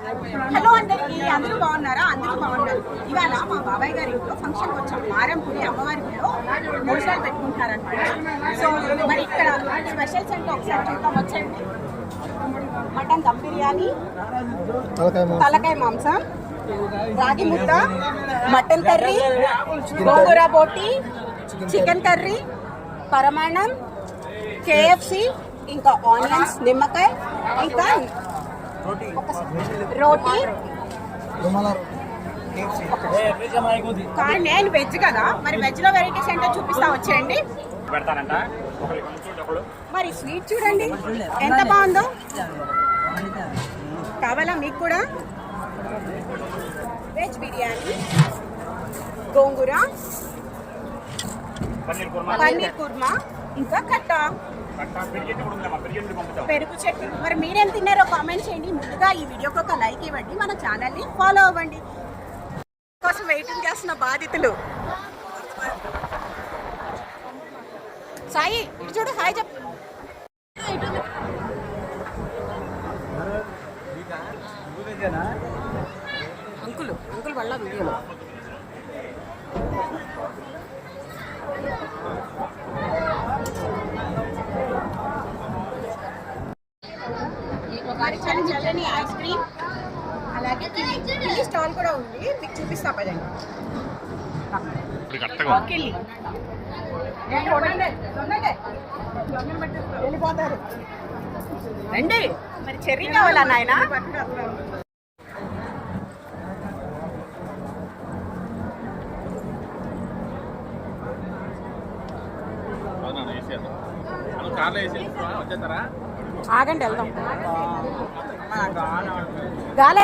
Hello అందరికీ, అందరూ బాగున్నారా? అందరూ బాగున్నారు. ఇవాళ మా బాబాయ్ గారి ఇంట్లో ఫంక్షన్కి వచ్చాం. మారంపూడి అమ్మవారి ఇంట్లో భోజనాలు పెట్టుకుంటారనమాట. సో మరి ఇక్కడ స్పెషల్స్ అంటే ఒకసారి చూద్దాం, వచ్చండి. మటన్ దమ్ బిర్యానీ, తలకాయ మాంసం, రాగి ముద్ద, మటన్ కర్రీ, గోంగూర బోటి, చికెన్ కర్రీ, పరమాన్నం, కేఎఫ్సి, ఇంకా ఆనియన్స్, నిమ్మకాయ, ఇంకా రోటీ. కానీ నేను వెజ్ కదా, మరి వెజ్ లో వెరైటీస్ ఏంటో చూపిస్తా, వచ్చేయండి. మరి స్వీట్ చూడండి ఎంత బాగుందో. కావాలా మీకు కూడా? వెజ్ బిర్యానీ, గోంగూర, పన్నీర్ కుర్మా, ఇంకా కట్ట, పెరుగు చట్నీ. మరి మీరేం తిన్నారో కామెంట్ చేయండి. ముందుగా ఈ వీడియోకి ఒక లైక్ ఇవ్వండి, మన ఛానల్ని ఫాలో అవ్వండి. కోసం వెయిటింగ్ చేస్తున్న బాధితులు. సాయి ఇటు చూడు, హాయ్ చెప్పు. అంకుల్ వల్ల వీడియోలో చల్లని ఐస్ క్రీమ్, అలాగే కిల్లి స్టాల్ కూడా ఉంది, మీకు చూపిస్తా పదండి. వెళ్ళిపోతారు రండి. మరి చెర్రీ కావాలా నాయన? ఆగండి, వెళ్దాం. గాలి